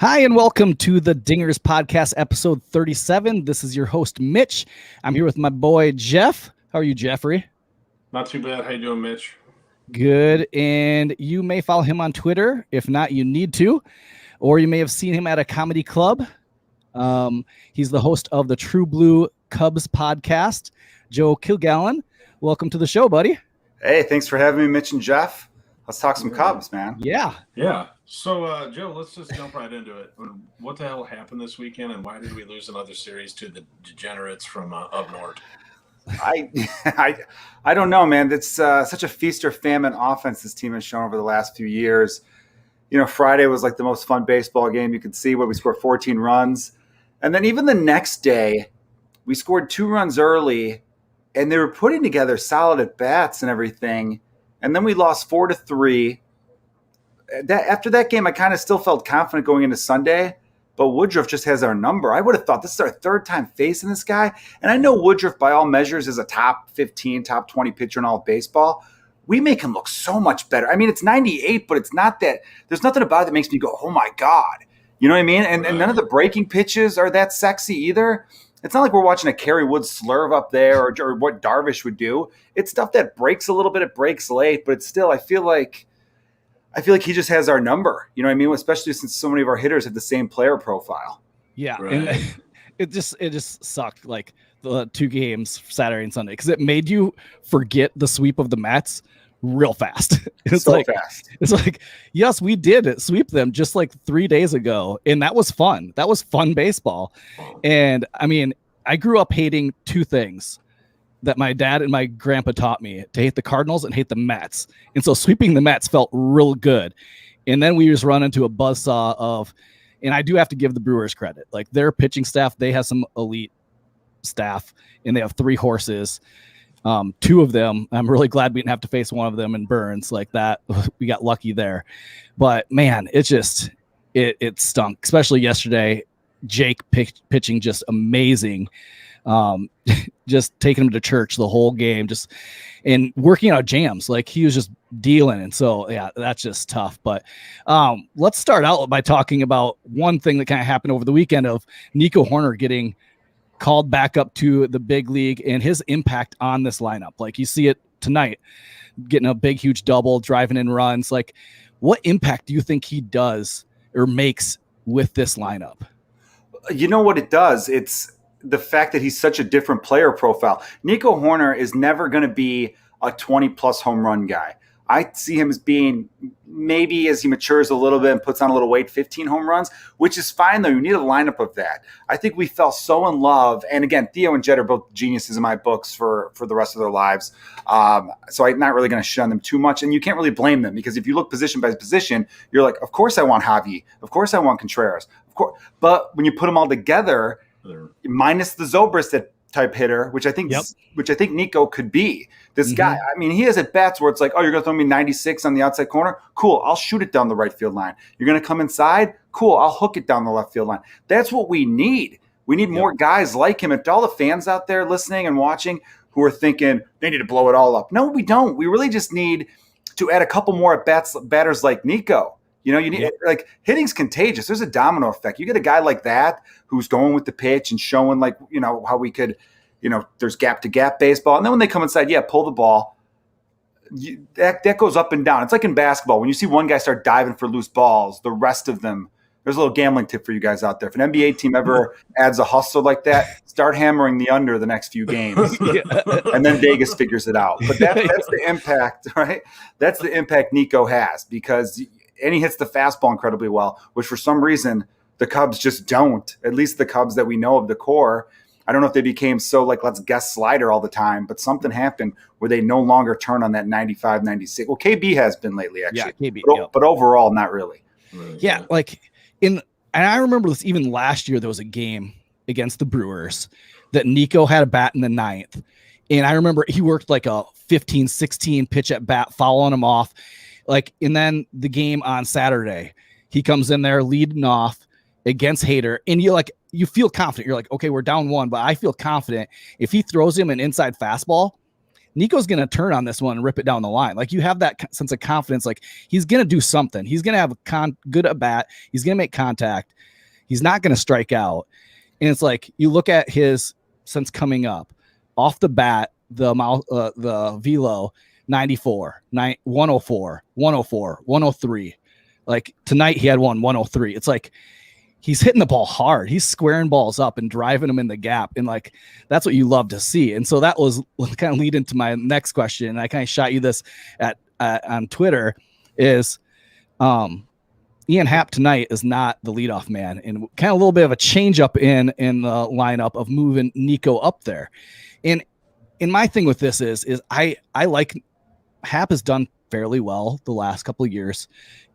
Hi, and welcome to the Dingers Podcast, episode 37. This is your host, Mitch. I'm here with my boy, Jeff. How are you, Jeffrey? Not too bad. How you doing, Mitch? Good. And you may follow him on Twitter. If not, you need to. Or you may have seen him at a comedy club. He's the host of the True Blue Cubs podcast, Joe Kilgallon. Welcome to the show, buddy. Hey, thanks for having me, Mitch and Jeff. Let's talk some Cubs, man. Yeah. So, Joe, let's just jump right into it. What the hell happened this weekend, and why did we lose another series to the degenerates from up north? I don't know, man. It's such a feast or famine offense this team has shown over the last few years. You know, Friday was like the most fun baseball game you could see, where we scored 14 runs. And then even the next day, we scored 2 runs early, and they were putting together solid at-bats and everything. And then we lost 4-3. After that game, I kind of still felt confident going into Sunday, but Woodruff just has our number. I would have thought this is our third time facing this guy. And I know Woodruff, by all measures, is a top 15, top 20 pitcher in all of baseball. We make him look so much better. I mean, it's 98, but it's not that. There's nothing about it that makes me go, oh, my God. You know what I mean? And none of the breaking pitches are that sexy either. It's not like we're watching a Kerry Wood slurve up there or what Darvish would do. It's stuff that breaks a little bit. It breaks late, but it's still, I feel like he just has our number. You know what I mean? Especially since so many of our hitters have the same player profile. Yeah. Right. And it just sucked, like the 2 games, Saturday and Sunday, because it made you forget the sweep of the Mets real fast. It's like, yes, we did sweep them just like 3 days ago. And that was fun. That was fun baseball. And I mean, I grew up hating 2 things that my dad and my grandpa taught me: to hate the Cardinals and hate the Mets. And so sweeping the Mets felt real good. And then we just run into a buzzsaw of, and I do have to give the Brewers credit, like their pitching staff, they have some elite staff, and they have 3 horses. 2 of them, I'm really glad we didn't have to face one of them in Burns like that. We got lucky there. But man, it stunk, especially yesterday. Jake pitching just amazing. Just taking him to church the whole game, and working out jams. Like, he was just dealing. And so, yeah, that's just tough. But let's start out by talking about one thing that kind of happened over the weekend of Nico Hoerner getting called back up to the big league and his impact on this lineup. Like, you see it tonight, getting a big, huge double, driving in runs. Like, what impact do you think he does or makes with this lineup? You know what it does? It's the fact that he's such a different player profile. Nico Hoerner is never going to be a 20-plus home run guy. I see him as being, maybe as he matures a little bit and puts on a little weight, 15 home runs, which is fine, though. You need a lineup of that. I think we fell so in love. And again, Theo and Jed are both geniuses in my books for the rest of their lives. So I'm not really going to shun them too much. And you can't really blame them, because if you look position by position, you're like, of course I want Javi. Of course I want Contreras. Of course. But when you put them all together, minus the Zobrist type hitter, which I think Nico could be. This guy, I mean, he has at bats where it's like, oh, you're going to throw me 96 on the outside corner? Cool, I'll shoot it down the right field line. You're going to come inside? Cool, I'll hook it down the left field line. That's what we need. We need more guys like him. And to all the fans out there listening and watching who are thinking they need to blow it all up. No, we don't. We really just need to add a couple more at-bats, batters like Nico. You know, you need like, hitting's contagious. There's a domino effect. You get a guy like that who's going with the pitch and showing, like, you know, how we could, you know, there's gap to gap baseball. And then when they come inside, pull the ball. That goes up and down. It's like in basketball. When you see one guy start diving for loose balls, the rest of them, there's a little gambling tip for you guys out there. If an NBA team ever adds a hustle like that, start hammering the under the next few games. And then Vegas figures it out. But that's the impact, right? That's the impact Nico has, because and he hits the fastball incredibly well, which for some reason the Cubs just don't. At least the Cubs that we know of, the core. I don't know if they became so like, let's guess slider all the time, but something happened where they no longer turn on that 95, 96. Well, KB has been lately, actually. Yeah, KB, but overall, not really. Yeah, and I remember this even last year, there was a game against the Brewers that Nico had a bat in the 9th. And I remember he worked like a 15, 16 pitch at bat, fouling him off. And then the game on Saturday, he comes in there leading off against Hader, and you feel confident. You're like, okay, we're down 1, but I feel confident if he throws him an inside fastball, Nico's going to turn on this one and rip it down the line. Like, you have that sense of confidence. Like, he's going to do something. He's going to have a good at bat. He's going to make contact. He's not going to strike out. And it's like, you look at his since coming up off the bat, the velo 94, 104, 104, 103. Like, tonight he had 103. It's like, he's hitting the ball hard. He's squaring balls up and driving them in the gap. And like, that's what you love to see. And so that was kind of lead into my next question. And I kind of shot you this on Twitter is, Ian Happ tonight is not the leadoff man, and kind of a little bit of a change up in the lineup of moving Nico up there. And my thing with this is I like Happ has done fairly well the last couple of years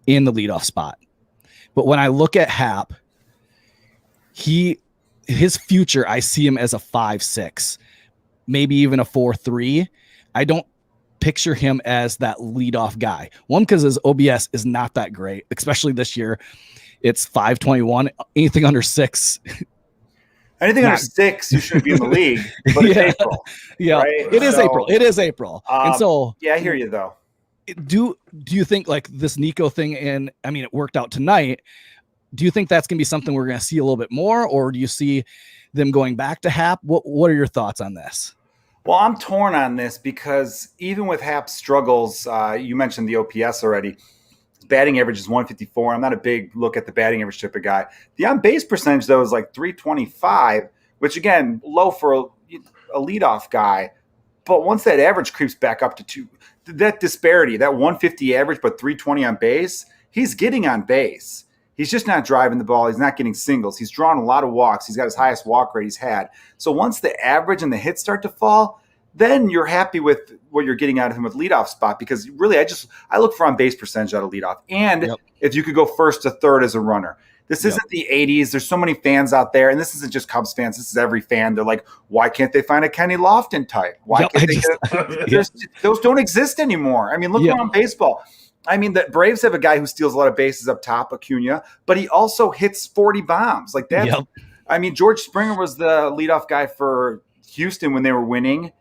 in the leadoff spot. But when I look at Happ, his future, I see him as a 5-6, maybe even a 4-3. I don't picture him as that leadoff guy. One, because his OBS is not that great, especially this year. It's 521. Anything under 6. Anything under 6, you shouldn't be in the league. But it's April. Yeah, right? It is April. It is April. And so, yeah, I hear you though. Do you think like this Nico thing, and I mean, it worked out tonight. Do you think that's going to be something we're going to see a little bit more, or do you see them going back to Happ? What are your thoughts on this? Well, I'm torn on this because even with Happ's struggles, you mentioned the OPS already. His batting average is 154. I'm not a big look at the batting average type of guy. The on-base percentage, though, is like 325, which, again, low for a leadoff guy. But once that average creeps back up to 2, that disparity, that 150 average but 320 on base, he's getting on base. He's just not driving the ball. He's not getting singles. He's drawn a lot of walks. He's got his highest walk rate he's had. So once the average and the hits start to fall, then you're happy with what you're getting out of him with leadoff spot, because really I look for on base percentage out of leadoff. And if you could go first to third as a runner. This isn't the 80s. There's so many fans out there, and this isn't just Cubs fans. This is every fan. They're like, why can't they find a Kenny Lofton type? Why can't they get those don't exist anymore. I mean, look around baseball. I mean, the Braves have a guy who steals a lot of bases up top, Acuna, but he also hits 40 bombs. Like that. I mean, George Springer was the leadoff guy for Houston when they were winning.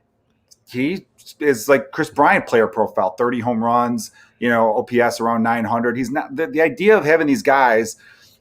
He is like Chris Bryant player profile, 30 home runs, OPS around 900. He's not the idea of having these guys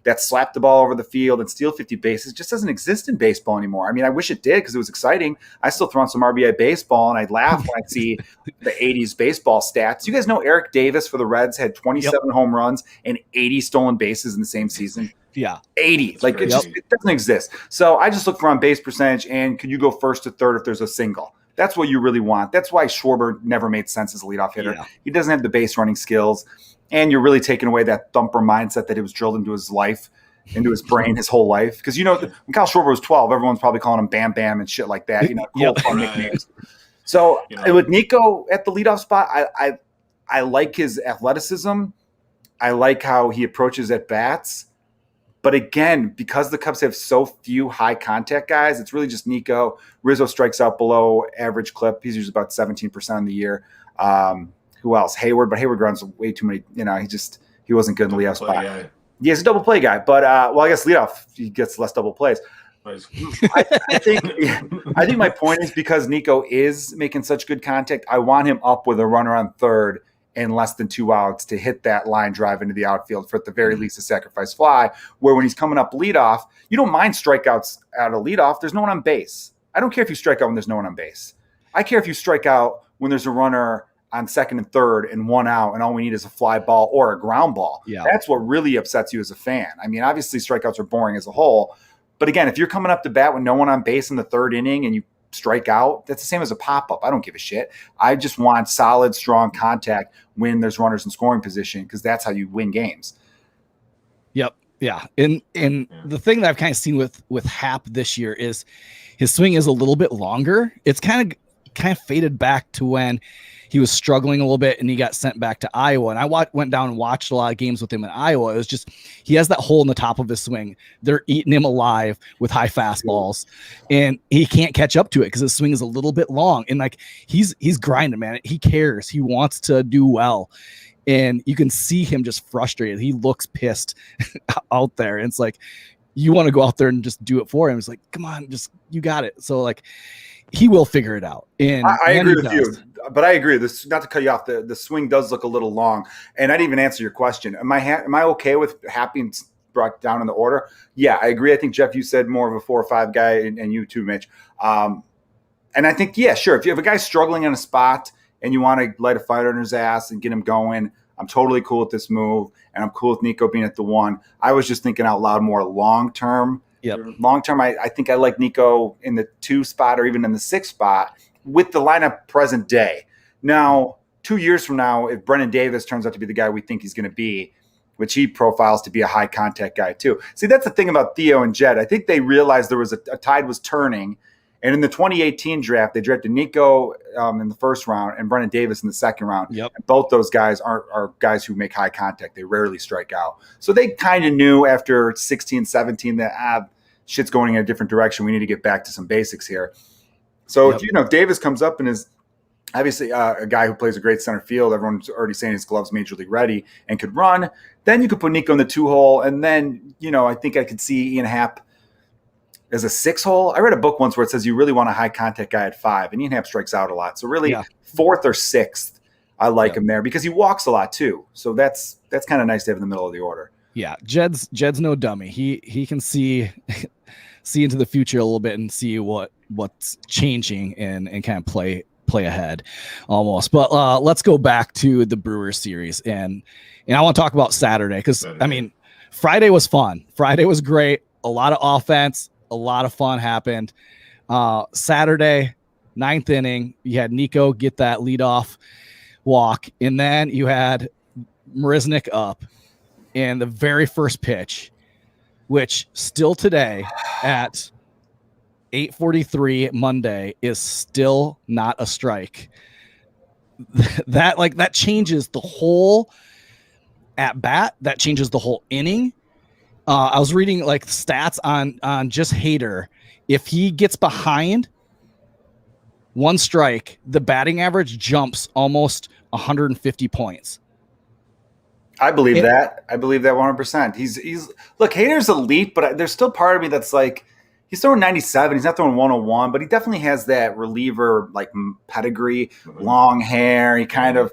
that slap the ball over the field and steal 50 bases just doesn't exist in baseball anymore. I mean, I wish it did because it was exciting. I still throw on some RBI baseball and I'd laugh when I see the 80s baseball stats. You guys know Eric Davis for the Reds had 27 home runs and 80 stolen bases in the same season. Yeah. 80. Like it doesn't exist. So I just look for on base percentage and could you go first to third if there's a single? That's what you really want. That's why Schwarber never made sense as a leadoff hitter. Yeah. He doesn't have the base running skills. And you're really taking away that thumper mindset that it was drilled into his life, into his brain his whole life. Because, when Kyle Schwarber was 12, everyone's probably calling him Bam Bam and shit like that. Cool fun nicknames. So with Nico at the leadoff spot, I like his athleticism. I like how he approaches at bats. But again, because the Cubs have so few high contact guys, it's really just Nico. Rizzo strikes out below average clip. He's usually about 17% in the year. Who else? Hayward, but Hayward runs way too many. He wasn't good in the leadoff spot. Yeah, he's a double play guy, but I guess leadoff he gets less double plays. I think my point is because Nico is making such good contact, I want him up with a runner on third and less than 2 outs to hit that line drive into the outfield for at the very least a sacrifice fly. Where when he's coming up leadoff, you don't mind strikeouts out of leadoff. There's no one on base. I don't care if you strike out when there's no one on base. I care if you strike out when there's a runner on second and third and 1 out, and all we need is a fly ball or a ground ball. Yeah. That's what really upsets you as a fan. I mean, obviously strikeouts are boring as a whole, but again, if you're coming up to bat with no one on base in the third inning and you strike out, that's the same as a pop-up. I don't give a shit. I just want solid, strong contact when there's runners in scoring position because that's how you win games. Yep. Yeah. And the thing that I've kind of seen with Happ this year is his swing is a little bit longer. It's kind of faded back to when he was struggling a little bit and he got sent back to Iowa. And I went down and watched a lot of games with him in Iowa. It was just, he has that hole in the top of his swing. They're eating him alive with high fastballs and he can't catch up to it because his swing is a little bit long. And like, he's grinding, man. He cares. He wants to do well. And you can see him just frustrated. He looks pissed out there. And it's like, you want to go out there and just do it for him. It's like, come on, you got it. So like, he will figure it out. And I agree with does. you, but I agree. This, not to cut you off, the swing does look a little long. And I didn't even answer your question. Am I okay with Happy and brought down in the order? Yeah, I agree. I think, Jeff, you said more of a 4 or 5 guy, and you too, Mitch. And I think, yeah, sure. If you have a guy struggling in a spot and you want to light a fire under his ass and get him going, I'm totally cool with this move. And I'm cool with Nico being at the 1. I was just thinking out loud more long-term. Yep. Long-term, I think I like Nico in the 2 spot or even in the 6 spot with the lineup present day. Now, 2 years from now, if Brennan Davis turns out to be the guy we think he's going to be, which he profiles to be a high contact guy too. See, that's the thing about Theo and Jed. I think they realized there was a tide was turning. And in the 2018 draft, they drafted Nico in the first round and Brennan Davis in the second round. Yep. And both those guys are guys who make high contact. They rarely strike out. So they kind of knew after 16, 17 that shit's going in a different direction. We need to get back to some basics here. So, if Davis comes up and is obviously a guy who plays a great center field, everyone's already saying his glove's major league ready and could run, then you could put Nico in the 2 hole. And then, I think I could see Ian Happ as a 6 hole. I read a book once where it says you really want a high contact guy at 5, and Ian Happ strikes out a lot. So really 4th or 6th, I like him there because he walks a lot too. So that's kind of nice to have in the middle of the order. Yeah. Jed's no dummy. He can see into the future a little bit and see what's changing and kind of play ahead almost. But let's go back to the Brewers series and I want to talk about Saturday because I mean Friday was fun. Friday was great. A lot of offense. A lot of fun happened. Saturday, 9th inning, you had Nico get that leadoff walk, and then you had Marisnick up in the very first pitch, which still today at 8:43 Monday is still not a strike. That changes the whole at bat. That changes the whole inning. I was reading stats on just Hader. If he gets behind 1 strike, the batting average jumps almost 150 points. I believe that. I believe that 100%. He's look, Hader's elite, but there's still part of me that's like he's throwing 97. He's not throwing 101, but he definitely has that reliever pedigree, long hair. He kind of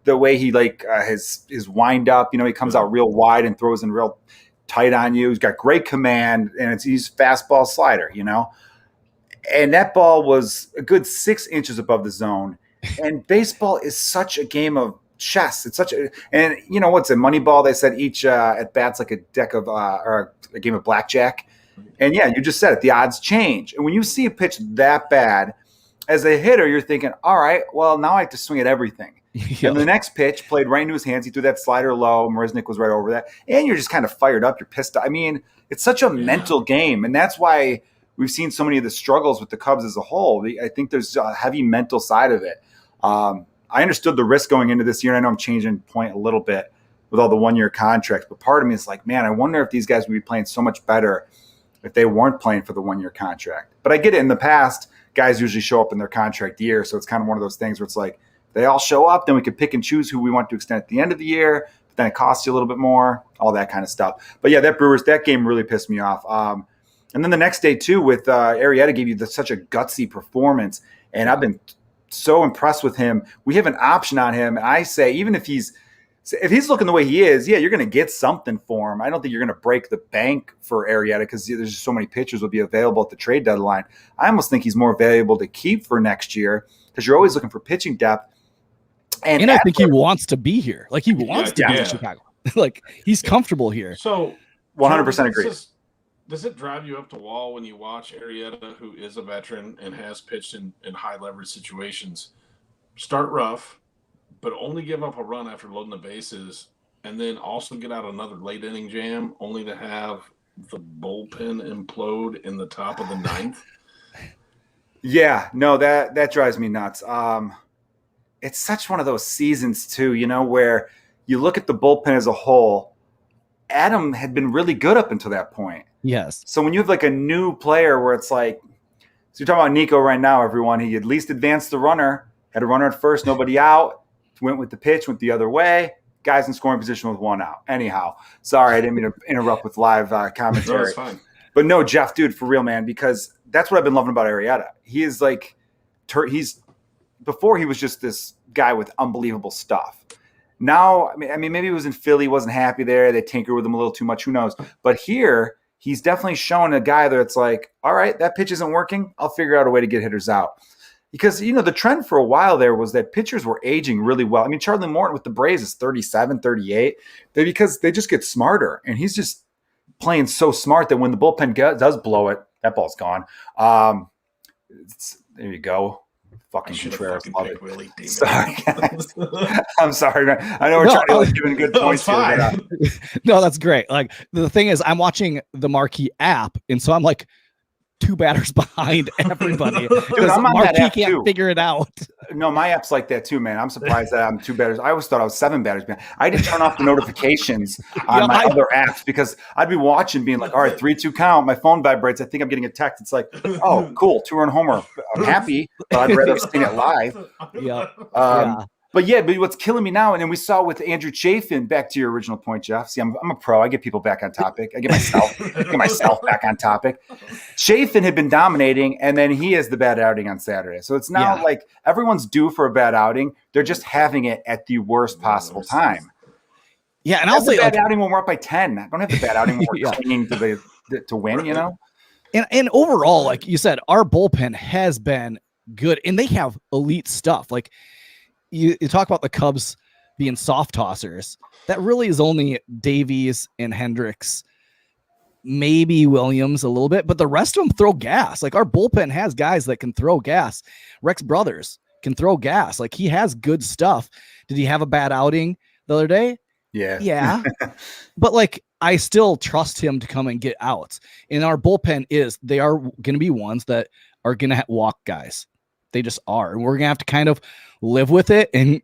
the way he his wind up. He comes out real wide and throws in real tight on you. He's got great command, and he's fastball slider, And that ball was a good 6 inches above the zone. And baseball is such a game of chess. It's and what's a Moneyball? They said each at bats like a deck of or a game of blackjack. And yeah, you just said it. The odds change. And when you see a pitch that bad, as a hitter, you're thinking, all right, well, now I have to swing at everything. And the next pitch played right into his hands. He threw that slider low. Marisnick was right over that. And you're just kind of fired up. You're pissed. I mean, it's such a mental game. And that's why we've seen so many of the struggles with the Cubs as a whole. I think there's a heavy mental side of it. I understood the risk going into this year. And I know I'm changing point a little bit with all the 1-year contracts. But part of me is like, man, I wonder if these guys would be playing so much better if they weren't playing for the 1-year contract. But I get it. In the past, guys usually show up in their contract year. So it's kind of one of those things where it's like, they all show up, then we can pick and choose who we want to extend at the end of the year. But then it costs you a little bit more, all that kind of stuff. But yeah, that game really pissed me off. And then the next day too, with Arrieta gave you such a gutsy performance, and I've been so impressed with him. We have an option on him, and I say even if he's looking the way he is, yeah, you're going to get something for him. I don't think you're going to break the bank for Arrieta because there's just so many pitchers will be available at the trade deadline. I almost think he's more valuable to keep for next year because you're always looking for pitching depth. And I think he wants to be here. He wants to be in Chicago. He's comfortable here. So 100% agree. Does it drive you up the wall when you watch Arrieta, who is a veteran and has pitched in high leverage situations, start rough, but only give up a run after loading the bases, and then also get out another late inning jam, only to have the bullpen implode in the top of the 9th? Yeah, no, that drives me nuts. It's such one of those seasons too, where you look at the bullpen as a whole. Adam had been really good up until that point. Yes. So when you have a new player where it's so you're talking about Nico right now, everyone, he at least advanced the runner, had a runner at first, nobody out, went with the pitch, went the other way, guys in scoring position with 1 out. Anyhow, sorry, I didn't mean to interrupt with live commentary. No, it's fine. But no, Jeff, dude, for real, man, because that's what I've been loving about Arrieta. He is like, before he was just this guy with unbelievable stuff. Now, I mean, maybe he was in Philly, wasn't happy there. They tinkered with him a little too much. Who knows? But here, he's definitely shown a guy that's like, all right, that pitch isn't working. I'll figure out a way to get hitters out. Because, the trend for a while there was that pitchers were aging really well. I mean, Charlie Morton with the Braves is 37, 38. Because they just get smarter. And he's just playing so smart that when the bullpen does blow it, that ball's gone. There you go. Fucking Contreras. Love it. Willie, sorry, guys. I'm sorry, man. I know we're trying to give giving good points here. No, that's great. Like, the thing is, I'm watching the Marquee app, and so I'm like 2 batters behind everybody. Dude, I'm on Marquee that app can't too. figure it out. No, my app's like that too, man. I'm surprised that I'm 2 batters. I always thought I was 7 batters behind. I had to turn off the notifications on my other apps because I'd be watching, being like, all right, 3-2 count. My phone vibrates. I think I'm getting a text. It's like, oh, cool, 2-run homer. I'm happy, but I'd rather have seen it live. Yeah. But what's killing me now, and then we saw with Andrew Chafin, back to your original point, Jeff. See, I'm a pro. I get people back on topic. I get myself back on topic. Chafin had been dominating, and then he has the bad outing on Saturday. So it's now like everyone's due for a bad outing. They're just having it at the worst possible time. Yeah, and I'll say bad outing when we're up by 10. I don't have the bad outing when we're clinging to win. And overall, like you said, our bullpen has been good, and they have elite stuff. Like, you talk about the Cubs being soft tossers. That really is only Davies and Hendricks, maybe Williams a little bit, but the rest of them throw gas. Like, our bullpen has guys that can throw gas. Rex Brothers can throw gas. Like, he has good stuff. Did he have a bad outing the other day? Yeah. But like, I still trust him to come and get outs. And our bullpen they are going to be ones that are going to walk guys. They just are. And we're going to have to kind of live with it. And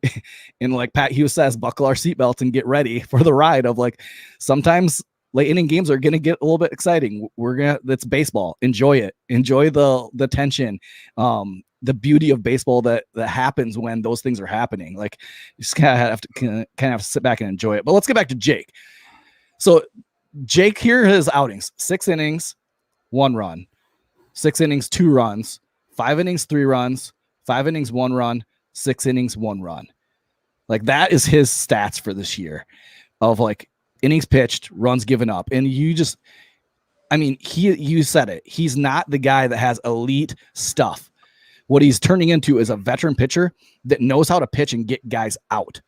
like Pat Hughes says, buckle our seatbelts and get ready for the ride of, like, sometimes late inning games are going to get a little bit exciting. That's baseball. Enjoy it. Enjoy the tension. The beauty of baseball that happens when those things are happening. Like, you just have to sit back and enjoy it. But let's get back to Jake. So Jake, here his outings: 6 innings, 1 run, 6 innings, 2 runs, 5 innings, 3 runs, 5 innings, 1 run, 6 innings, 1 run. Like, that is his stats for this year of, like, innings pitched, runs given up. And you said it. He's not the guy that has elite stuff. What he's turning into is a veteran pitcher that knows how to pitch and get guys out.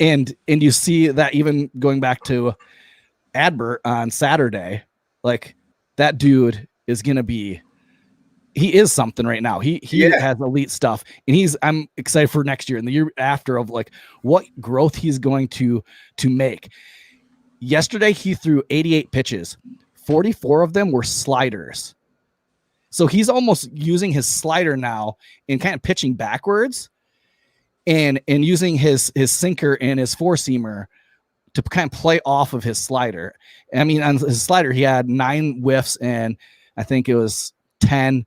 And you see that even going back to Adbert on Saturday, like, that dude is going to be, he is something right now. He has elite stuff, and I'm excited for next year and the year after of, like, what growth he's going to make. Yesterday, he threw 88 pitches. 44 of them were sliders. So he's almost using his slider now and kind of pitching backwards and using his sinker and his 4-seamer to kind of play off of his slider. I mean, on his slider, he had 9 whiffs and I think it was 10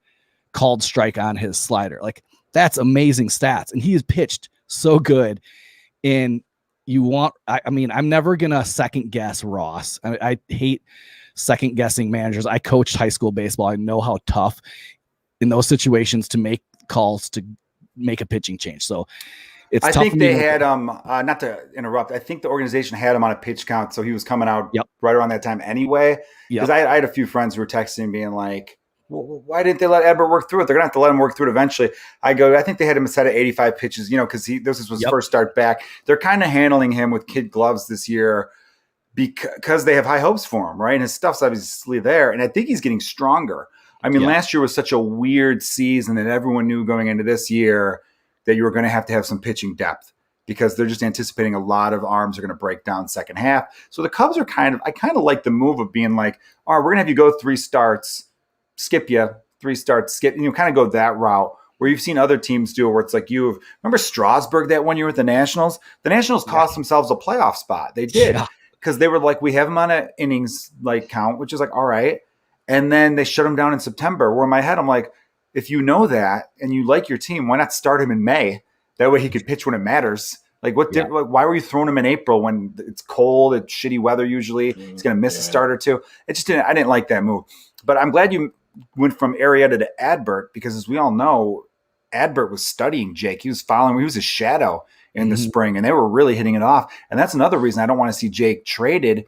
called strike on his slider. Like, that's amazing stats. And he has pitched so good. And I'm never going to second guess Ross. I hate second guessing managers. I coached high school baseball. I know how tough in those situations to make calls to make a pitching change. So it's tough. I think they had not to interrupt, I think the organization had him on a pitch count, so he was coming out right around that time anyway. Because I had a few friends who were texting being like, well, why didn't they let Edbert work through it? They're gonna have to let him work through it eventually. I think they had him set at 85 pitches, because this was his first start back. They're kind of handling him with kid gloves this year because they have high hopes for him, right? And his stuff's obviously there, and I think he's getting stronger. I mean, last year was such a weird season that everyone knew going into this year that you were going to have some pitching depth because they're just anticipating a lot of arms are going to break down second half. So the Cubs are I kind of like the move of being like, all right, we're going to have you go 3 starts, skip you, 3 starts, skip, and you kind of go that route where you've seen other teams do it where it's like remember Strasburg that one year with the Nationals? The Nationals cost themselves a playoff spot. They did because they were like, we have him on an innings like count, which is like, all right. And then they shut him down in September, where in my head, I'm like, if you know that and you like your team, why not start him in May? That way he could pitch when it matters. Like, why were you throwing him in April when it's cold, it's shitty weather usually? He's going to miss a start or two. I didn't like that move. But I'm glad you went from Arrieta to Adbert, because as we all know, Adbert was studying Jake. He was his shadow in the spring, and they were really hitting it off. And that's another reason I don't want to see Jake traded.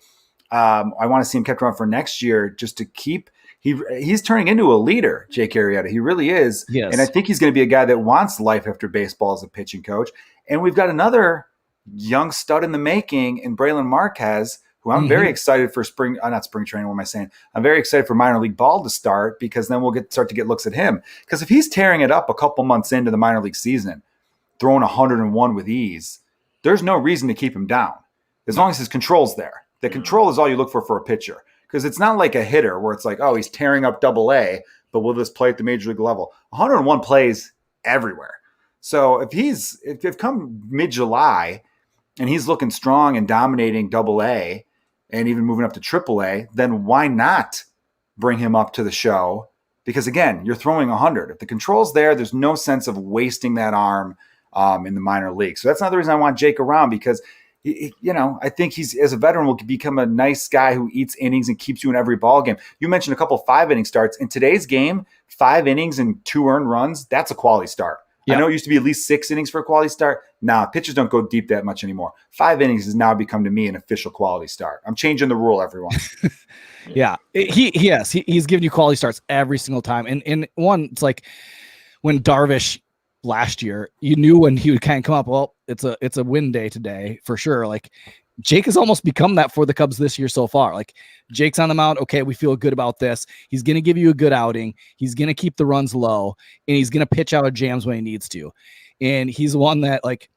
I want to see him kept around for next year, just to keep. He's turning into a leader, Jake Arrieta. He really is. Yes. And I think he's going to be a guy that wants life after baseball as a pitching coach. And we've got another young stud in the making in Braylon Marquez, who I'm very excited for not spring training. What am I saying? I'm very excited for minor league ball to start, because then we'll start to get looks at him. Because if he's tearing it up a couple months into the minor league season, throwing 101 with ease, there's no reason to keep him down as long as his control's there. The control is all you look for a pitcher. Because it's not like a hitter where it's like, oh, he's tearing up AA, but will this play at the major league level? 101 plays everywhere. So if come mid-July and he's looking strong and dominating AA and even moving up to AAA, then why not bring him up to the show? Because again, you're throwing 100. If the control's there, there's no sense of wasting that arm in the minor league. So that's another reason I want Jake around, because I think he's, as a veteran, will become a nice guy who eats innings and keeps you in every ball game. You mentioned a couple 5-inning starts. In today's game, 5 innings and 2 earned runs, that's a quality start. Yep. I know it used to be at least 6 innings for a quality start. Nah, pitchers don't go deep that much anymore. 5 innings has now become, to me, an official quality start. I'm changing the rule, everyone. Yeah, he's giving you quality starts every single time. And one, it's like when Darvish last year, you knew when he would kind of come up, well, it's a win day today for sure. Like Jake has almost become that for the Cubs this year so far. Like Jake's on the mound. Okay, we feel good about this. He's going to give you a good outing. He's going to keep the runs low, and he's going to pitch out of jams when he needs to. And he's one that like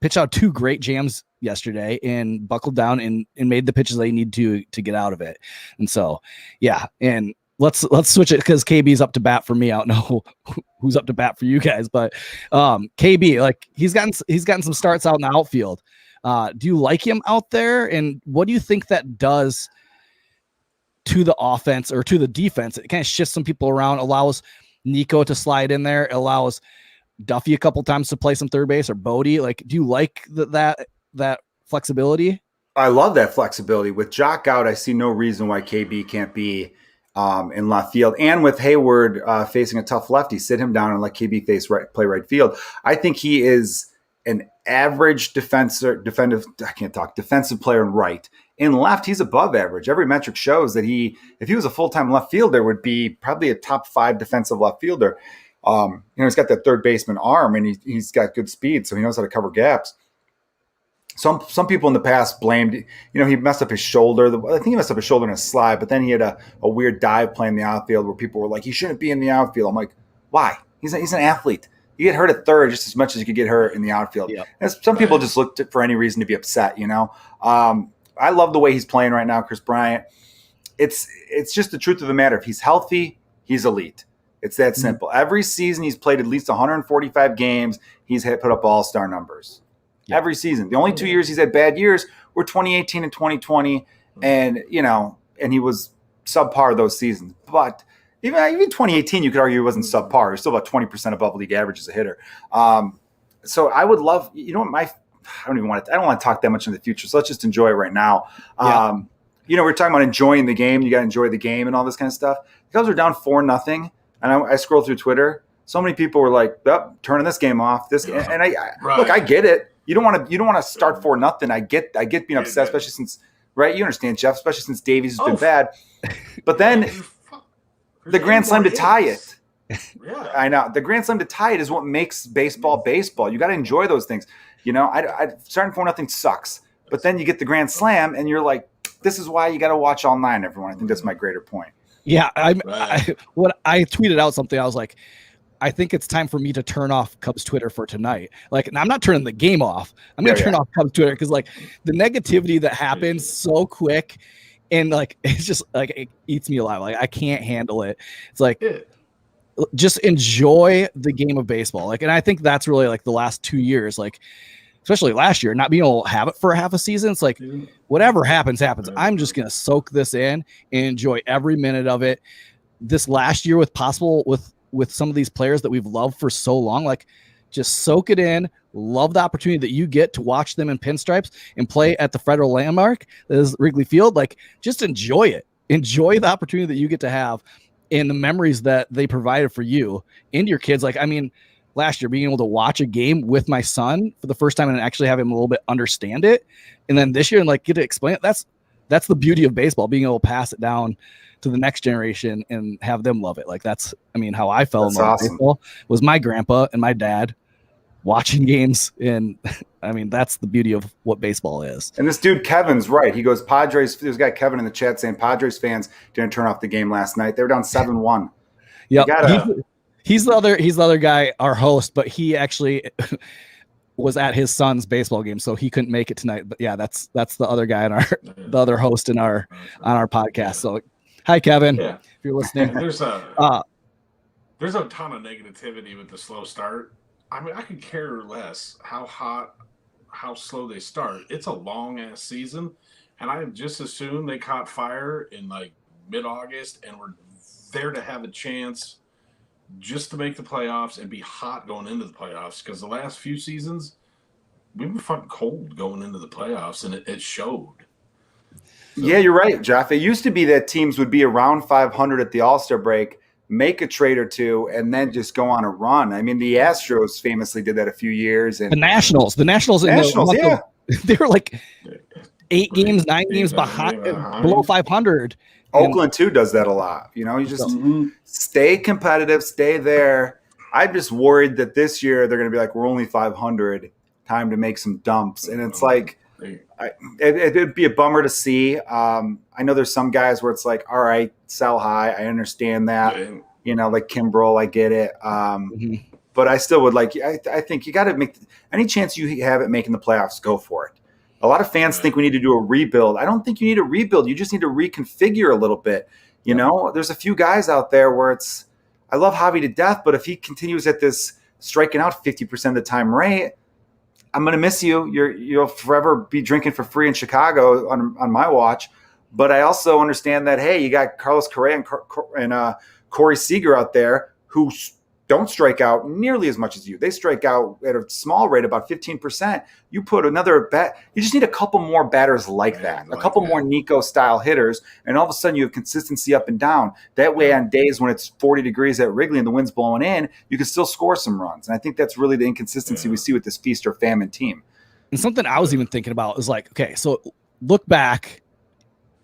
pitched out 2 great jams yesterday and buckled down and made the pitches that he needed to get out of it. And so, yeah. And let's switch it, because KB's up to bat for me. I don't know who's up to bat for you guys, but KB, like he's gotten some starts out in the outfield. Do you like him out there? And what do you think that does to the offense or to the defense? It kind of shifts some people around, allows Nico to slide in there, allows Duffy a couple times to play some third base, or Bodie. Like, do you like that flexibility? I love that flexibility. With Jock out, I see no reason why KB can't be in left field. And with Hayward facing a tough lefty, sit him down and let KB play right field. I think he is an average defensive player in right. In left, he's above average. Every metric shows that if he was a full-time left fielder, would be probably a top 5 defensive left fielder. He's got that third baseman arm, and he's got good speed, so he knows how to cover gaps. Some people in the past blamed, he messed up his shoulder. I think he messed up his shoulder in a slide, but then he had a weird dive play in the outfield where people were like, he shouldn't be in the outfield. I'm like, why? He's an athlete. You get hurt at third just as much as you could get hurt in the outfield. Yep. Some people just looked for any reason to be upset, I love the way he's playing right now, Chris Bryant. It's just the truth of the matter. If he's healthy, he's elite. It's that simple. Every season he's played at least 145 games. He's put up all-star numbers. Yep. Every season. The only 2 years he's had bad years were 2018 and 2020. And, and he was subpar those seasons. But even 2018, you could argue he wasn't subpar. He was still about 20% above league average as a hitter. So I would love, I don't want to talk that much in the future. So let's just enjoy it right now. Yeah. We're talking about enjoying the game. You got to enjoy the game and all this kind of stuff. The Cubs are down 4-0. And I scrolled through Twitter. So many people were like, turning this game off. And look, I get it. You don't want to start 4-0. I get being upset, especially since, right? You understand, Jeff, especially since Davies has been bad. But then the grand slam to tie it. Yeah. I know. The grand slam to tie it is what makes baseball. You got to enjoy those things. Starting 4-0 sucks. But then you get the grand slam and you're like, this is why you got to watch all 9, everyone. I think that's my greater point. Yeah. When I tweeted out something, I was like, I think it's time for me to turn off Cubs Twitter for tonight. Like, and I'm not turning the game off. I'm going to turn off Cubs Twitter, because like the negativity that happens so quick, and like it's just like it eats me alive. Like I can't handle it. It's like just enjoy the game of baseball. Like, and I think that's really like the last 2 years, like especially last year, not being able to have it for half a season. It's like whatever happens. I'm just going to soak this in and enjoy every minute of it. This last year with some of these players that we've loved for so long, like just soak it in, love the opportunity that you get to watch them in pinstripes and play at the federal landmark that is Wrigley Field. Like, just enjoy it. Enjoy the opportunity that you get to have and the memories that they provided for you and your kids. Like, I mean, last year being able to watch a game with my son for the first time and actually have him a little bit understand it. And then this year and like get to explain it. That's the beauty of baseball, being able to pass it down to the next generation and have them love it. Like that's, I mean, how I fell in love with baseball was my grandpa and my dad watching games. And I mean, that's the beauty of what baseball is. And this dude, Kevin's right. He goes, Padres, there's a guy, Kevin, in the chat saying Padres fans didn't turn off the game last night. They were down 7-1. Yeah. He's the other guy, our host, but he actually was at his son's baseball game, so he couldn't make it tonight. But yeah, that's the other guy in the other host on our podcast. So hi, Kevin. Yeah. If you're listening. There's a ton of negativity with the slow start. I mean, I could care less how slow they start. It's a long ass season, and I just assume they caught fire in like mid-August and were there to have a chance just to make the playoffs and be hot going into the playoffs, because the last few seasons we were fucking cold going into the playoffs, and it showed. So, yeah, you're right, Jeff. It used to be that teams would be around 500 at the All-Star break, make a trade or two, and then just go on a run. I mean, the Astros famously did that a few years. And the Nationals, yeah. They were like 9 games behind, below 500. Oakland too does that a lot. You know, you just stay competitive, stay there. I'm just worried that this year they're going to be like, we're only 500, time to make some dumps. And it's like, it'd be a bummer to see. I know there's some guys where it's like, all right, sell high. I understand that. You know, like Kimbrel, I get it. But I still would like, I think you got to make any chance you have at making the playoffs, go for it. A lot of fans think we need to do a rebuild. I don't think you need a rebuild. You just need to reconfigure a little bit. You know, there's a few guys out there where I love Javi to death, but if he continues at this striking out 50% of the time rate, I'm going to miss you. You'll forever be drinking for free in Chicago on my watch. But I also understand that, hey, you got Carlos Correa and Corey Seager out there who don't strike out nearly as much as you. They strike out at a small rate, about 15%. You put another bat. You just need a couple more batters like that, a couple more Nico-style hitters, and all of a sudden you have consistency up and down. That way on days when it's 40 degrees at Wrigley and the wind's blowing in, you can still score some runs. And I think that's really the inconsistency we see with this feast or famine team. And something I was even thinking about is like, okay, so look back,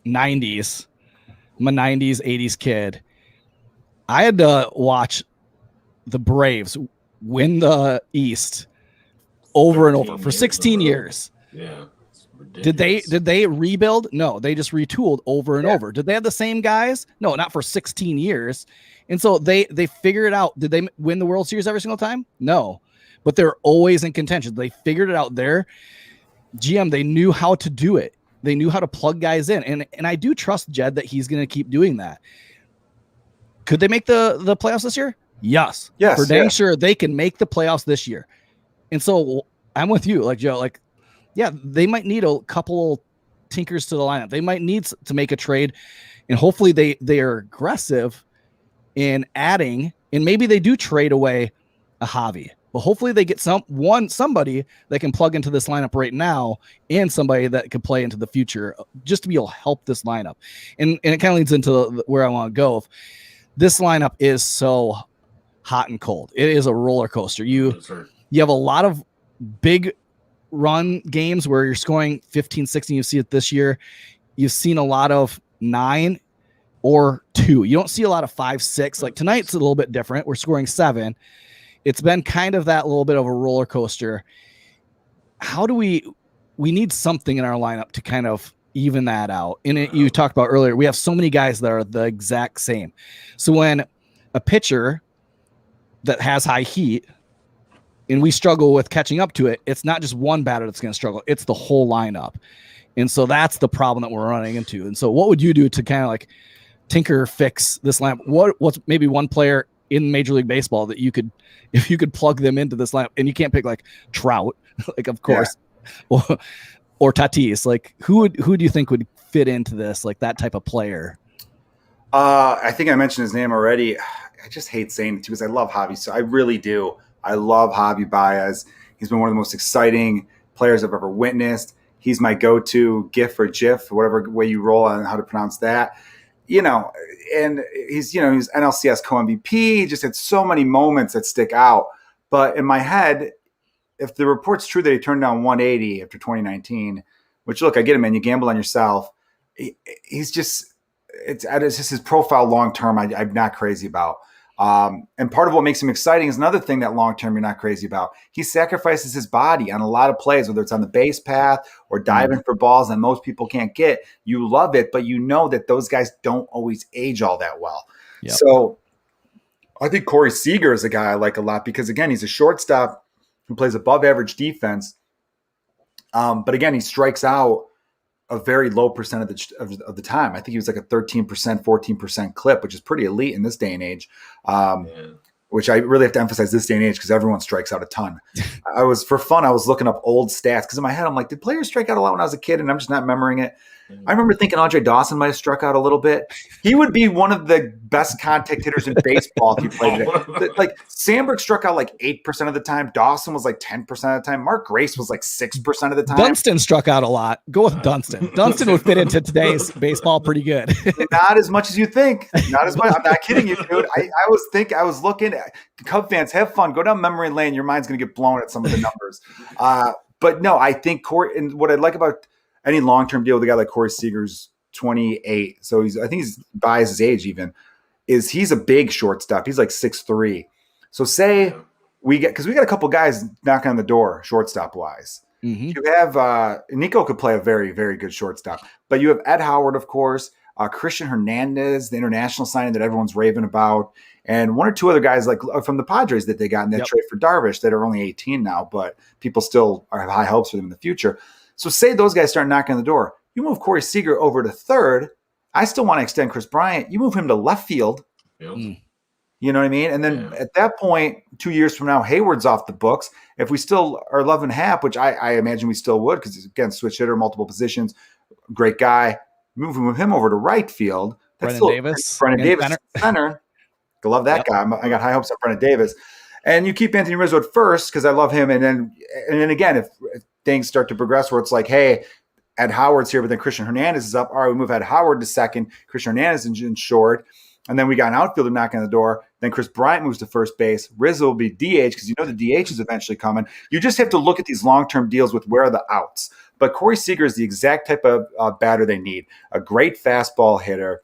90s. I'm a 90s, 80s kid. I had to watch the Braves win the East over and over for 16 years. Yeah. Did they rebuild? No, they just retooled over and over. Did they have the same guys? No, not for 16 years. And so they figured it out. Did they win the World Series every single time? No. But they're always in contention. They figured it out there. GM, they knew how to do it. They knew how to plug guys in. And I do trust Jed that he's going to keep doing that. Could they make the playoffs this year? Yes. For dang sure they can make the playoffs this year. And so I'm with you, like Joe, like, yeah, they might need a couple tinkers to the lineup. They might need to make a trade, and hopefully they are aggressive in adding, and maybe they do trade away a Javi, but hopefully they get somebody that can plug into this lineup right now and somebody that could play into the future just to be able to help this lineup. And it kind of leads into where I want to go. This lineup is so hot and cold. It is a roller coaster. You have a lot of big run games where you're scoring 15, 16. You see it this year. You've seen a lot of 9 or 2. You don't see a lot of 5, 6. Like tonight's a little bit different. We're scoring 7. It's been kind of that little bit of a roller coaster. How do we need something in our lineup to kind of even that out? And you talked about earlier, we have so many guys that are the exact same. So when a pitcher that has high heat and we struggle with catching up to it, it's not just one batter that's going to struggle. It's the whole lineup. And so that's the problem that we're running into. And so what would you do to kind of like tinker, fix this lineup? What's maybe one player in Major League Baseball that you could, if you could plug them into this lineup, and you can't pick like Trout, like of course, or Tatis, like who do you think would fit into this, like that type of player? I think I mentioned his name already. I just hate saying it too because I love Javi. So I really do. I love Javi Baez. He's been one of the most exciting players I've ever witnessed. He's my go-to GIF or GIF, whatever way you roll on how to pronounce that. And he's NLCS co-MVP. He just had so many moments that stick out. But in my head, if the report's true that he turned down 180 after 2019, which, look, I get it, man. You gamble on yourself. It's just his profile long-term I'm not crazy about. And part of what makes him exciting is another thing that long-term you're not crazy about. He sacrifices his body on a lot of plays, whether it's on the base path or diving for balls that most people can't get. You love it, but you know that those guys don't always age all that well. Yep. So I think Corey Seager is a guy I like a lot because, again, he's a shortstop who plays above average defense. But again, he strikes out a very low percentage of the time. I think he was like a 13%, 14% clip, which is pretty elite in this day and age. Which I really have to emphasize this day and age because everyone strikes out a ton. I was looking up old stats because in my head, I'm like, did players strike out a lot when I was a kid? And I'm just not remembering it. I remember thinking Andre Dawson might have struck out a little bit. He would be one of the best contact hitters in baseball if he played it. Like Sandberg struck out like 8% of the time. Dawson was like 10% of the time. Mark Grace was like 6% of the time. Dunston struck out a lot. Go with Dunston. Dunston would fit into today's baseball pretty good. Not as much as you think. Not as much. I'm not kidding you, dude. I was looking at Cub fans, have fun. Go down memory lane. Your mind's going to get blown at some of the numbers. But no, I think Corey, and what I like about any long-term deal with a guy like Corey Seager's 28. So I think he's by his age even, is he's a big shortstop. He's like 6'3". So say because we got a couple guys knocking on the door shortstop wise. Mm-hmm. You have Nico could play a very, very good shortstop, but you have Ed Howard, of course, Christian Hernandez, the international signing that everyone's raving about, and one or two other guys like from the Padres that they got in that trade for Darvish that are only 18 now, but people still have high hopes for them in the future. So say those guys start knocking on the door. You move Corey Seager over to third. I still want to extend Chris Bryant. You move him to left field. You know what I mean? And then at that point, 2 years from now, Hayward's off the books. If we still are loving Hap, which I imagine we still would because, again, switch hitter, multiple positions, great guy. Move him over to right field. Brennan Davis. Center. I love that guy. I got high hopes of Brennan Davis. And you keep Anthony Rizzo at first because I love him. And then again, if things start to progress where it's like, hey, Ed Howard's here, but then Christian Hernandez is up. All right, we move Ed Howard to second, Christian Hernandez in short. And then we got an outfielder knocking on the door. Then Chris Bryant moves to first base. Rizzo will be DH because you know the DH is eventually coming. You just have to look at these long-term deals with where are the outs. But Corey Seager is the exact type of batter they need. A great fastball hitter,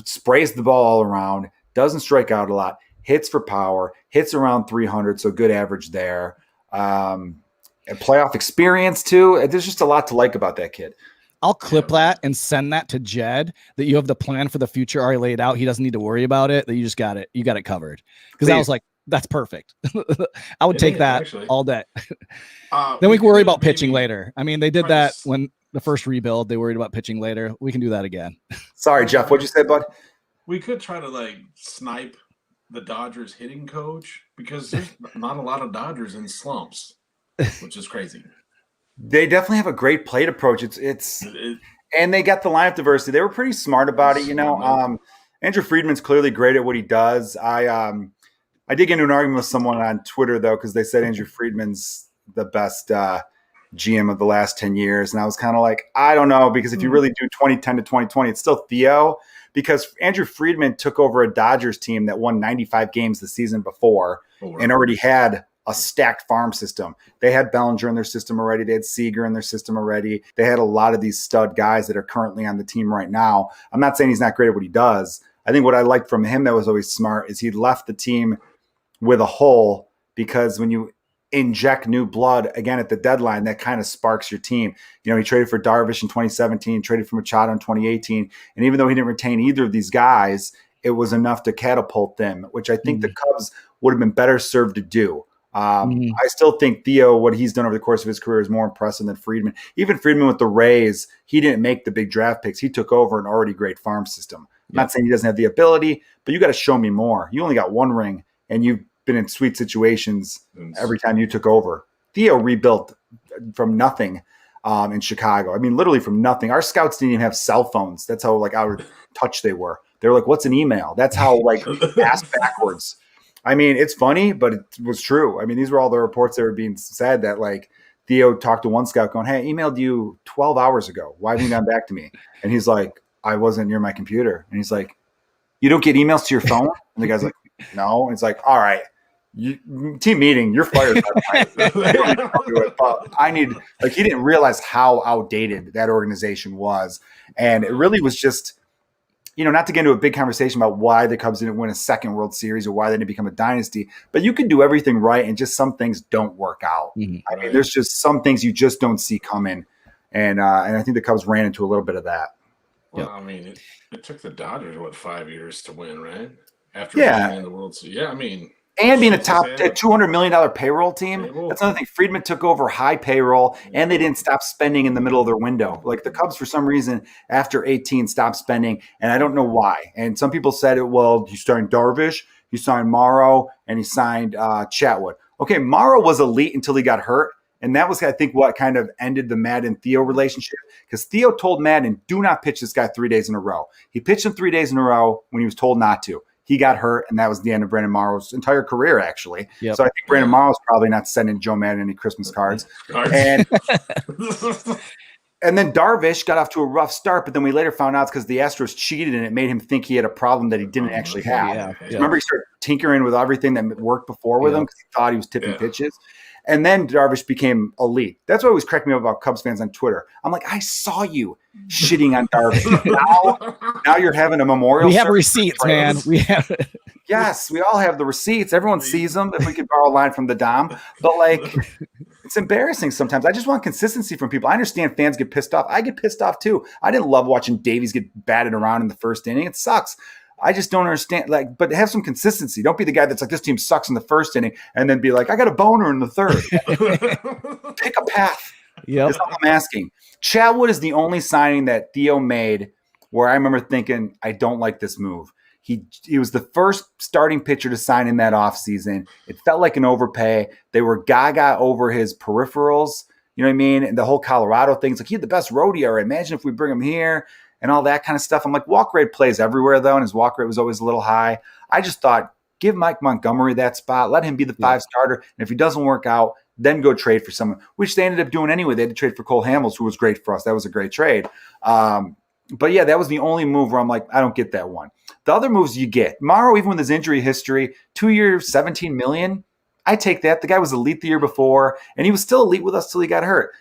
sprays the ball all around, doesn't strike out a lot, hits for power, hits around 300, so good average there. And playoff experience too. There's just a lot to like about that kid. I'll clip that and send that to Jed that you have the plan for the future already laid out. He doesn't need to worry about it. That you just got it. You got it covered. Because I was like, that's perfect. I would take that actually all day. Then we can worry about pitching later. I mean, they did that when the first rebuild. They worried about pitching later. We can do that again. Sorry, Jeff. What'd you say, bud? We could try to snipe the Dodgers hitting coach because there's not a lot of Dodgers in slumps, which is crazy. They definitely have a great plate approach. And they got the lineup diversity. They were pretty smart about it, you know. Andrew Friedman's clearly great at what he does. I did get into an argument with someone on Twitter though because they said Andrew Friedman's the best GM of the last 10 years, and I was kind of like, I don't know, because if you really do 2010 to 2020, it's still Theo, because Andrew Friedman took over a Dodgers team that won 95 games the season before and already had a stacked farm system. They had Bellinger in their system already. They had Seager in their system already. They had a lot of these stud guys that are currently on the team right now. I'm not saying he's not great at what he does. I think what I liked from him that was always smart is he left the team with a hole, because when you inject new blood again at the deadline, that kind of sparks your team. You know, he traded for Darvish in 2017, traded for Machado in 2018. And even though he didn't retain either of these guys, it was enough to catapult them, which I think the Cubs would have been better served to do. I still think Theo, what he's done over the course of his career, is more impressive than Friedman. Even Friedman with the Rays, he didn't make the big draft picks. He took over an already great farm system. I'm not saying he doesn't have the ability, but you got to show me more. You only got one ring, and you've been in sweet situations every time you took over. Theo rebuilt from nothing in Chicago. I mean, literally from nothing. Our scouts didn't even have cell phones. That's how out of touch they were. They were like, what's an email? That's how ass backwards. I mean, it's funny, but it was true. I mean, these were all the reports that were being said that like Theo talked to one scout going, "Hey, I emailed you 12 hours ago. Why haven't you gotten back to me?" And he's like, "I wasn't near my computer." And he's like, "You don't get emails to your phone?" And the guy's like, "No." And it's like, "All right, team meeting, you're fired." But I need, like, he didn't realize how outdated that organization was. And it really was just, not to get into a big conversation about why the Cubs didn't win a second World Series or why they didn't become a dynasty, but you can do everything right and just some things don't work out. I mean, there's just some things you just don't see coming. And I think the Cubs ran into a little bit of that. Well, I mean, it took the Dodgers, 5 years to win, right? After being in the World Series. Yeah, I mean. And being a $200 million payroll team. That's another thing. Friedman took over high payroll, and they didn't stop spending in the middle of their window. Like the Cubs, for some reason, after 18, stopped spending, and I don't know why. And some people said, well, he signed Darvish, he signed Morrow, and he signed Chatwood. Okay, Morrow was elite until he got hurt, and that was, I think, what kind of ended the Madden-Theo relationship, because Theo told Madden, do not pitch this guy 3 days in a row. He pitched him 3 days in a row when he was told not to. He got hurt, and that was the end of Brandon Morrow's entire career, actually. Yep. So I think Brandon Morrow's probably not sending Joe Madden any Christmas cards. And then Darvish got off to a rough start, but then we later found out it's because the Astros cheated, and it made him think he had a problem that he didn't actually have. Remember, he started tinkering with everything that worked before with him because he thought he was tipping pitches. And then Darvish became elite. That's what always cracked me up about Cubs fans on Twitter. I'm like, I saw you shitting on Darvish. Now you're having a memorial. We have receipts, man. We have. Yes, we all have the receipts. Everyone sees them. If we could borrow a line from the Dom, but like, it's embarrassing sometimes. I just want consistency from people. I understand fans get pissed off. I get pissed off too. I didn't love watching Davies get batted around in the first inning. It sucks. I just don't understand, but have some consistency. Don't be the guy that's like, this team sucks in the first inning, and then be like, I got a boner in the third. Pick a path. That's all I'm asking. Chatwood is the only signing that Theo made where I remember thinking, I don't like this move. He was the first starting pitcher to sign in that offseason. It felt like an overpay. They were gaga over his peripherals. You know what I mean? And the whole Colorado thing's like, he had the best rodeo. Imagine if we bring him here. And all that kind of stuff. I'm like, walk rate plays everywhere, though, and his walk rate was always a little high. I just thought, give Mike Montgomery that spot. Let him be the 5 starter. And if he doesn't work out, then go trade for someone, which they ended up doing anyway. They had to trade for Cole Hamels, who was great for us. That was a great trade. But, yeah, that was the only move where I'm like, I don't get that one. The other moves you get. Morrow, even with his injury history, 2 years, $17 million. I take that. The guy was elite the year before, and he was still elite with us till he got hurt.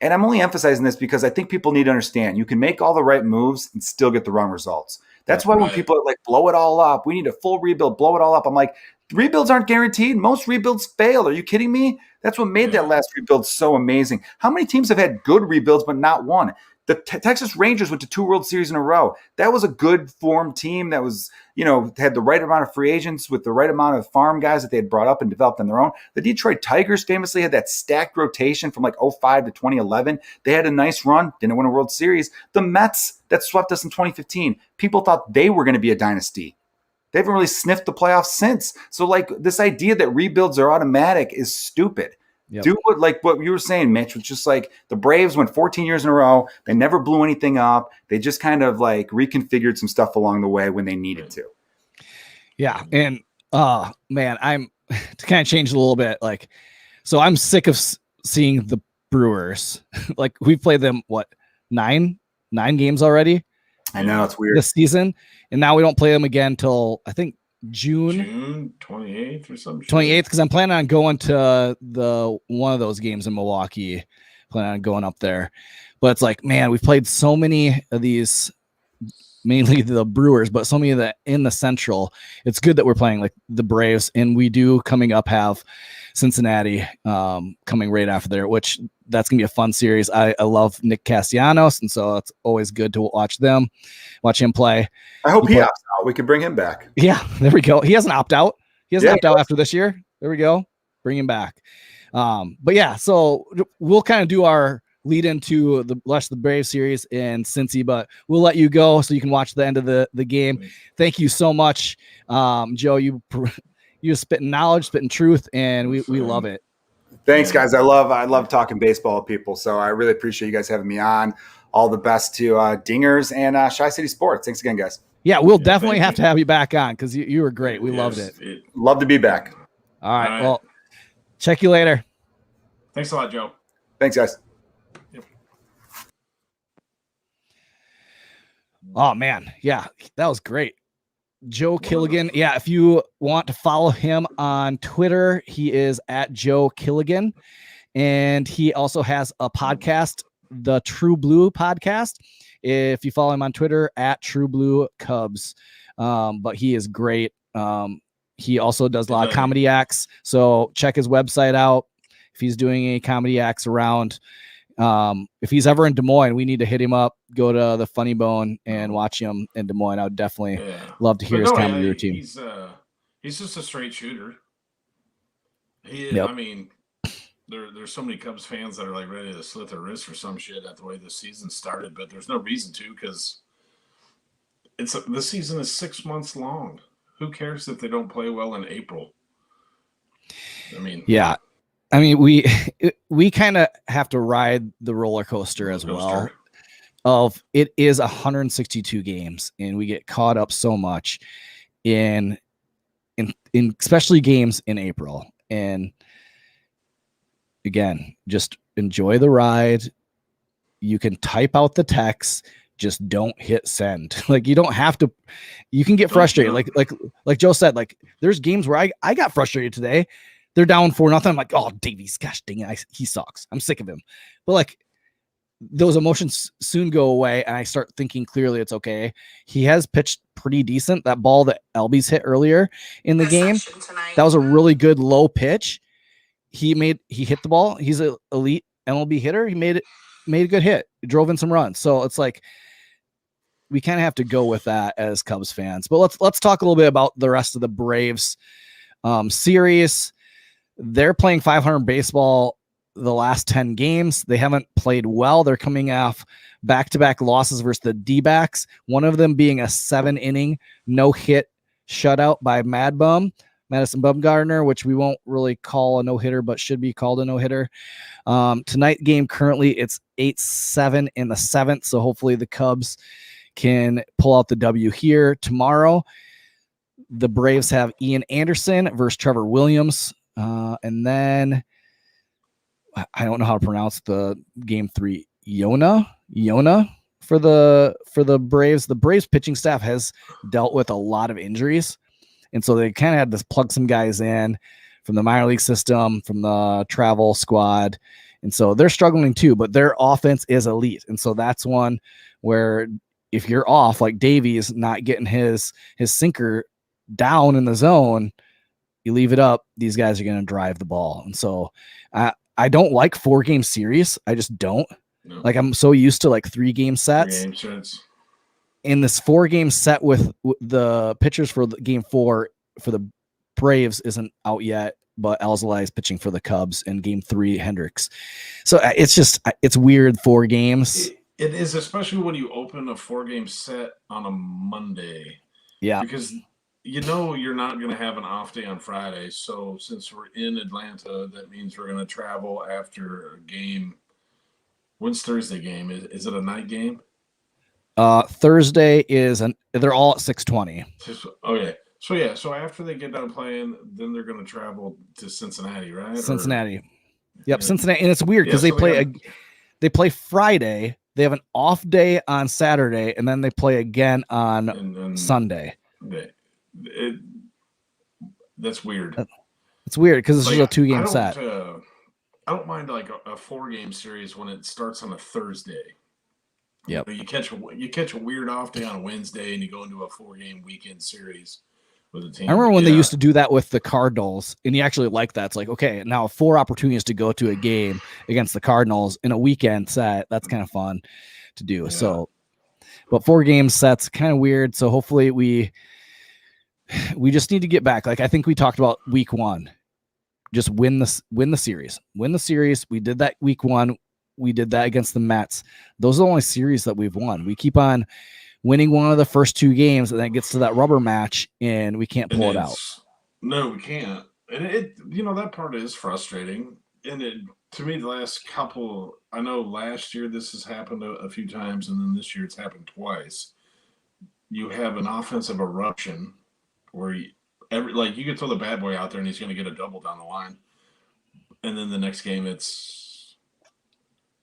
And I'm only emphasizing this because I think people need to understand you can make all the right moves and still get the wrong results. That's why when people are like, blow it all up, we need a full rebuild, blow it all up. I'm like, rebuilds aren't guaranteed. Most rebuilds fail. Are you kidding me? That's what made that last rebuild so amazing. How many teams have had good rebuilds but not one? The Texas Rangers went to 2 World Series in a row. That was a good formed team that was, had the right amount of free agents with the right amount of farm guys that they had brought up and developed on their own. The Detroit Tigers famously had that stacked rotation from like 05 to 2011. They had a nice run, didn't win a World Series. The Mets that swept us in 2015, people thought they were going to be a dynasty. They haven't really sniffed the playoffs since. So like this idea that rebuilds are automatic is stupid. Do what you were saying, Mitch, was just like the Braves went 14 years in a row. They never blew anything up. They just kind of like reconfigured some stuff along the way when they needed to. Yeah. And man, I'm to kind of change a little bit. Like, so I'm sick of seeing the Brewers. Like we've played them, nine games already. I know it's weird this season. And now we don't play them again till I think June 28th or something. 28th, because I'm planning on going to the one of those games in Milwaukee. Planning on going up there, but it's like, man, we've played so many of these, mainly the Brewers, but so many of the in the Central. It's good that we're playing like the Braves, and we do coming up have Cincinnati coming right after there, which that's gonna be a fun series. I love Nick Castellanos, and so it's always good to watch him play. I hope he opts out. We can bring him back. Yeah, there we go. He hasn't opted out. He hasn't opted out after this year. There we go. Bring him back. But yeah, so we'll kind of do our lead into the rest of the Brave series in Cincy, but we'll let you go so you can watch the end of the game. Thank you so much, Joe. You spitting knowledge, spitting truth, and we love it. Thanks, guys. I love talking baseball with people, so I really appreciate you guys having me on. All the best to Dingers and Chi City Sports. Thanks again, guys. Yeah, we'll definitely have to have you back on because you were great. We loved it. Love to be back. All right. Well, check you later. Thanks a lot, Joe. Thanks, guys. Yep. Oh, man. Yeah, that was great. Joe Kilgallon. Yeah, if you want to follow him on Twitter, he is at Joe Kilgallon. And he also has a podcast, the True Blue podcast. If you follow him on Twitter, at True Blue Cubs. But he is great. He also does a lot of comedy acts. So check his website out. If he's doing any comedy acts around, if he's ever in Des Moines, we need to hit him up, go to the Funny Bone and watch him in Des Moines. I would definitely love to hear his comedy routine. He's just a straight shooter. Yep. I mean, there's so many Cubs fans that are like ready to slit their wrists for some shit at the way the season started, but there's no reason to because the season is 6 months long. Who cares if they don't play well in April? I mean, yeah. I mean, we kind of have to ride the roller coaster as well. Of it is 162 games, and we get caught up so much in especially games in April. And again, just enjoy the ride. You can type out the text, just don't hit send. Like you don't have to. You can get frustrated. Like Joe said. Like there's games where I got frustrated today. They're down 4-0. I'm like, oh, Davies, gosh dang it, he sucks. I'm sick of him. But like those emotions soon go away, and I start thinking clearly. It's okay. He has pitched pretty decent. That ball that Albies hit earlier in the game, that was a really good low pitch. He hit the ball. He's an elite MLB hitter. He made a good hit. He drove in some runs. So it's like we kind of have to go with that as Cubs fans. But let's talk a little bit about the rest of the Braves series. They're playing 500 baseball the last 10 games. They haven't played well. They're coming off back-to-back losses versus the D-backs, one of them being a 7-inning no-hit shutout by Madison Bumgarner, which we won't really call a no-hitter, but should be called a no-hitter. Tonight game, currently it's 8-7 in the 7th, so hopefully the Cubs can pull out the W here. Tomorrow, the Braves have Ian Anderson versus Trevor Williams. And then I don't know how to pronounce the game 3. Yona for the Braves. The Braves pitching staff has dealt with a lot of injuries, and so they kind of had to plug some guys in from the minor league system, from the travel squad, and so they're struggling too. But their offense is elite, and so that's one where if you're off, like Davies not getting his sinker down in the zone, you leave it up, these guys are going to drive the ball. And so I don't like 4-game series. I just don't. No. Like I'm so used to like 3-game sets. 3-game sets. In this 4-game set with the pitchers for the game 4 for the Braves isn't out yet, but Alzolay is pitching for the Cubs in game 3, Hendricks. So it's weird 4 games. It is, especially when you open a 4-game set on a Monday. Yeah. Because you're not going to have an off day on Friday. So since we're in Atlanta, that means we're going to travel after a game. When's Thursday game? Is it a night game? Thursday they're all at 6:20. Okay. So after they get done playing, then they're going to travel to Cincinnati, right? Cincinnati. Yep, Cincinnati. And it's weird because they play Friday. They have an off day on Saturday, and then they play again on Sunday. That's weird. It's weird because it's just a 2-game set. I don't mind like a 4-game series when it starts on a Thursday. Yep. You catch a weird off day on a Wednesday and you go into a 4-game weekend series with a team. I remember when they used to do that with the Cardinals, and you actually like that. It's like, okay, now 4 opportunities to go to a game against the Cardinals in a weekend set. That's kind of fun to do. Yeah. So, but 4-game sets kind of weird. So hopefully we just need to get back. Like I think we talked about week 1, just win the series. We did that week 1. We did that against the Mets. Those are the only series that we've won. We keep on winning one of the first 2 games, and then it gets to that rubber match, and we can't pull it out. No, we can't. And that part is frustrating. And to me, the last couple, I know last year this has happened a few times, and then this year it's happened twice. you have an offensive eruption where you could throw the bad boy out there and he's going to get a double down the line, and then the next game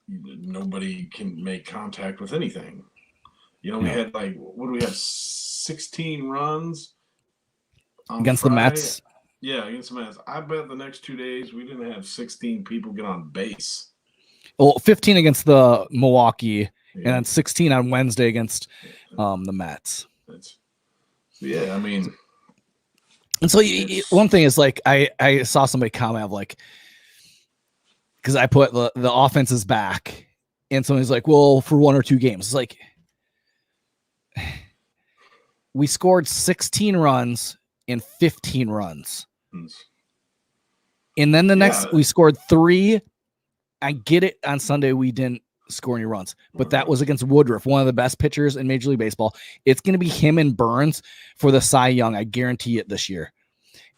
nobody can make contact with anything. We had what do we have? 16 runs against Friday? The Mets. Yeah, against the Mets. I bet the next 2 days we didn't have 16 people get on base. Well, 15 against the Milwaukee, and then 16 on Wednesday against the Mets. I mean, and so one thing is I saw somebody comment of because I put the offense is back, and somebody's like, well, for 1 or 2 games. It's like we scored 16 runs and 15 runs. And then the next we scored 3. I get it, on Sunday we didn't score any runs, but that was against Woodruff, one of the best pitchers in Major League Baseball. It's going to be him and Burns for the Cy Young. I guarantee it this year.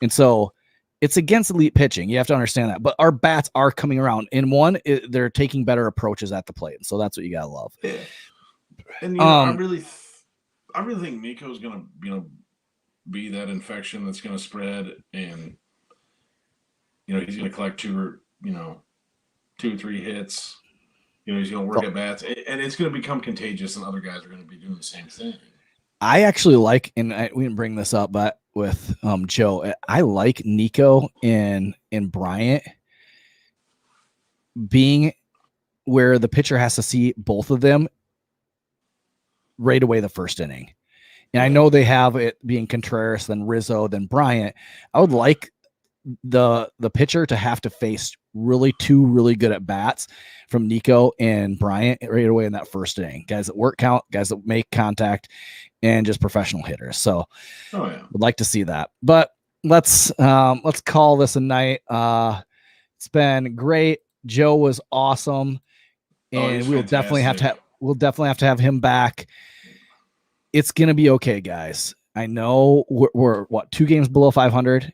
And so it's against elite pitching. You have to understand that. But our bats are coming around. In one, they're taking better approaches at the plate. And so that's what you got to love. Yeah. And I really think Nico's going to, be that infection that's going to spread. And, he's going to collect 2 or 3 hits. He's going to work at bats, and it's going to become contagious, and other guys are going to be doing the same thing. I actually like, and we didn't bring this up, but with Joe, I like Nico and Bryant being where the pitcher has to see both of them right away the first inning. And I know they have it being Contreras, then Rizzo, then Bryant. I would like the pitcher to have to face 2 really good at bats from Nico and Bryant right away in that first inning. Guys that work count, guys that make contact, and just professional hitters. So would like to see that. But let's call this a night. It's been great. Joe was awesome. And we'll definitely have to have him back. It's gonna be okay, guys. I know we're 2 games below 500.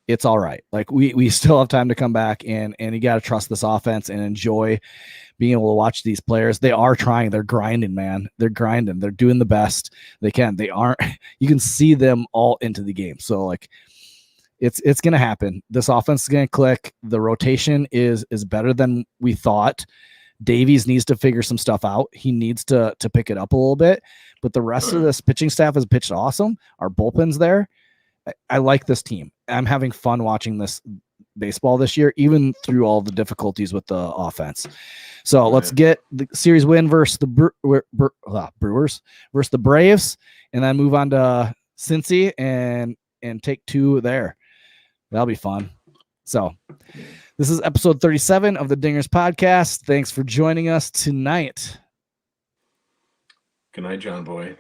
It's all right. We still have time to come back, and you got to trust this offense and enjoy being able to watch these players. They are trying. They're grinding, man. They're grinding. They're doing the best they can. They aren't. You can see them all into the game. So it's going to happen. This offense is going to click. The rotation is better than we thought. Davies needs to figure some stuff out. He needs to pick it up a little bit, but the rest of this pitching staff has pitched awesome. Our bullpen's there. I like this team. I'm having fun watching this baseball this year, even through all the difficulties with the offense. So let's get the series win versus the Brewers versus the Braves, and then move on to Cincy and take 2 there. That'll be fun. So this is episode 37 of the Dingers podcast. Thanks for joining us tonight. Good night, John Boy.